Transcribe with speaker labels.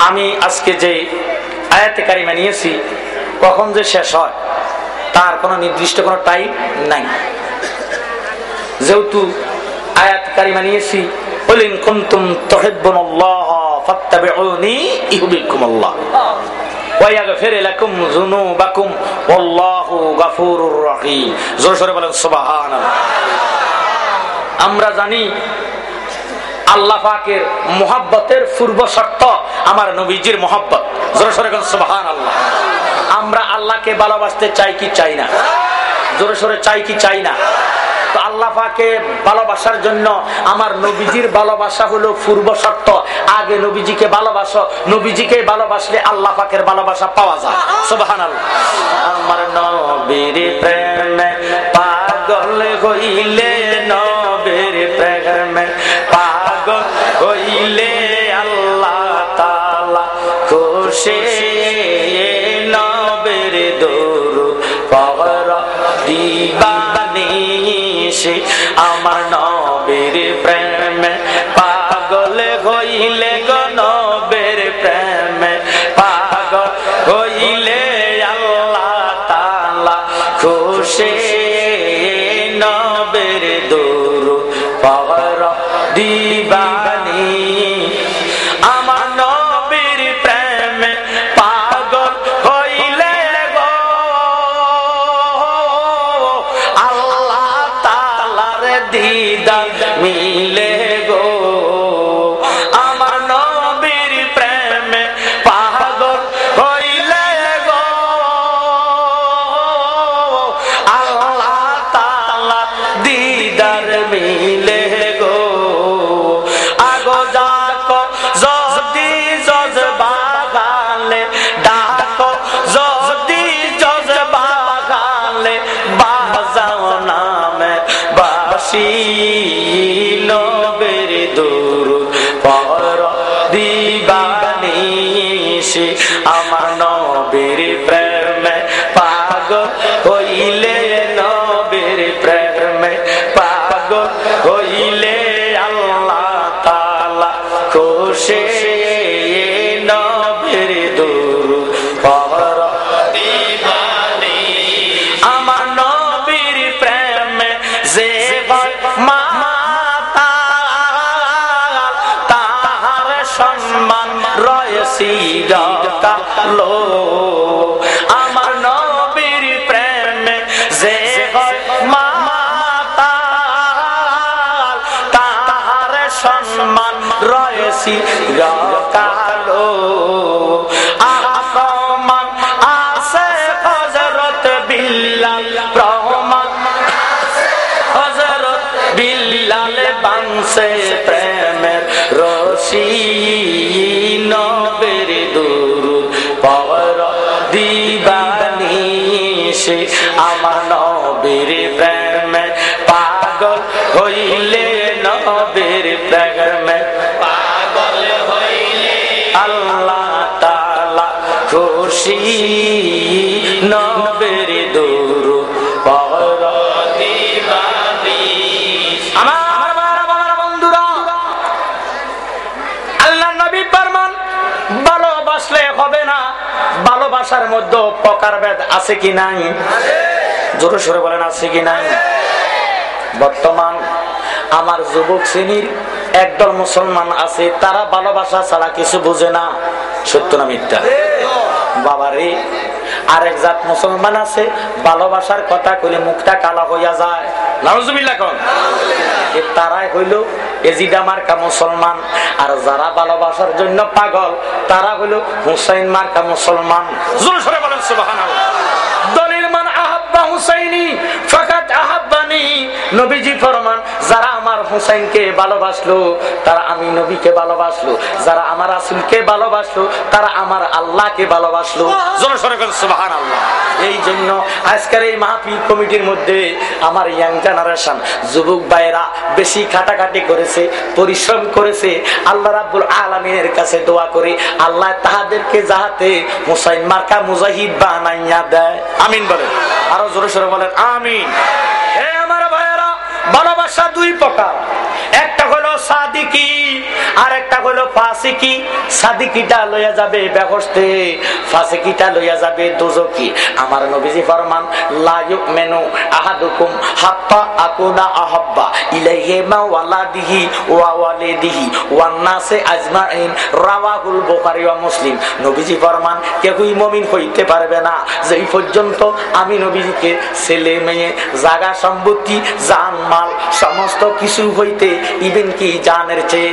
Speaker 1: আমি আজকে যে আয়াতে কারিমা নিয়েছি কখন যে শেষ হয় তার কোনো নির্দিষ্ট কোনো টাইম নাই। যেহেতু আয়াত কারিমা নিয়েছি বলেন কুনতুম তুহিব্বুনাল্লাহ ফাত্তাবিউনি ইউহিব্বুকুমুল্লাহ ওয়া ইয়াগফির লাকুম যুনুবাকুম ওয়াল্লাহু গফুরুর রহিম। জোরে জোরে বলেন সুবহানাল্লাহ। আমরা জানি আল্লাহ পাকের মুহাব্বতের পূর্ব শর্ত আমার নবীজির মুহাব্বত। জোরে জোরে বলেন সুবহানাল্লাহ। আমরা আল্লাহকে ভালোবাসতে চাই কি চাই না? জোরে জোরে চাই কি চাই না? তো আল্লাহ পাকে ভালোবাসার জন্য আমার নবীজির ভালোবাসা হলো পূর্ব শর্ত। আগে নবীজিকে ভালোবাসো, নবীজিকে ভালোবাসলে আল্লাহ পাকের ভালোবাসা পাওয়া যায়। সুবহানাল্লাহ। আমার নবীর প্রেমে পাগল হইলে, নবীর প্রেমে পাগল হইলে আল্লাহ তাআলা খুশি। নবীর দরুদ পড়ো দিবানিশি, আমার নবীর প্রেমে পাগল হইলে গো, নবীর প্রেমে পাগল হইলে আল্লাহ তাআলা খুশি। নবীর দরুদ পড়ো দিবানি, আমার নবীর প্রেমে পাগল হইলে গো আল্লাহ তাআলার দিদার মিলে গো। আমার নবীর প্রেমে পাগল হইলে গো আল্লাহ তাআলার দিদার মিলে গো। আগো যাকো যদি জজবা গালে, ডাকো যদি জজবা গালে, বাজাও নামে বাসি। নবীর দরুদ পড়ো দিবানিশি, আমার নবীর প্রেমে পাগল হইলে, নবীর প্রেমে পাগল হইলে আল্লাহ তাআলা খুশি। নবীর দরুদ পড়ো দিবানিশি, আমার নবীর প্রেমে যে মাতা তাহার সম্মান রয়েছে কালো। আমার নবীর প্রেমে যে মাতা তাহার সম্মান রয়েছে কালো। প্রমাণ আছে হযরত বিল্লাল, প্রমাণ হযরত বিল্লাল বানছে প্রেমের রশি। নবীর দরুদ পড়ো দিবানিশি, আমার নবীর প্রেমে পাগল হইলে, নবীর প্রেমে পাগল হইলে আল্লাহ তাআলা খুশি। নবীর দরুদ পড়ো দিবানিশি। আমার বন্ধুরা, আল্লাহ নবী ফরমান ভালোবাসলে হবে না, ভালোবাসার মধ্যে প্রকারভেদ আছে কি নাই? জোরে সোরে বলেন আছে কি নাই? বর্তমান আমার যুবক শ্রেণীর একদল মুসলমান আছে, তারা ভালোবাসা ছাড়া কিছু বুঝে না। সত্য না মিথ্যা? বাবারে, আরেক জাত মুসলমান আছে ভালোবাসার কথা কইলে মুখটা কালা হইয়া যায়। নাউজুবিল্লাহ কোন? তারাই হইল এজিদা মার্কা মুসলমান। আর যারা ভালোবাসার জন্য পাগল তারা হইল হুসাইন মার্কা মুসলমান। জোরে সোরে বলেন সুবহানাল্লাহ। দলিল মান আহাব্বা হুসাইনি ফাকাত আহাব্বানি। নবীজি ফরমান, যারা আমার হুসাইনকে ভালোবাসলো তারা আমি নবীকে ভালোবাসলো, যারা আমার রাসূলকে ভালোবাসলো তারা আমার আল্লাহকে ভালোবাসলো। জোরে সোরে বলেন সুবহানাল্লাহ। এই জন্য আজকের এই মাহফিল কমিটির মধ্যে আমার ইয়াং জেনারেশন যুবক ভাইরা বেশি খাটাখাটি করেছে, পরিশ্রম করেছে। আল্লাহ রাব্বুল আলামিনের কাছে দোয়া করি আল্লাহ তাহাদেরকে যাহাতে হুসাইন মার্কা মুজাহিদ বানাইয়া দেয়। আমিন বলেন। আরো জোরে সোরে বলেন আমিন। হে আমার ভাইয়েরা, ভালোবাসা দুই প্রকার। একটা একটা হলো সাদিকি আর একটা হলো ফাসিকি। সাদিকিটা লইয়া যাবে বেহেশতে, ফাসিকিটা লইয়া যাবে দোজখে। আমার নবীজি ফরমান লা ইউমিনু আহাদুকুম হাত্তা আকুনা আহাব্বা ইলাইহি মা ওয়ালাদিহি ওয়া ওয়ালিদিহি ওয়ান নাসি আজমাইন, রাওয়াহুল বুখারী ওয়া মুসলিম। নবীজি ফরমান কেউই মুমিন হইতে পারবে না যেই পর্যন্ত আমি নবীজিকে ছেলে মেয়ে জায়গা সম্পত্তি জান মাল সমস্ত কিছু হইতে ইভেন কি জানের চেয়ে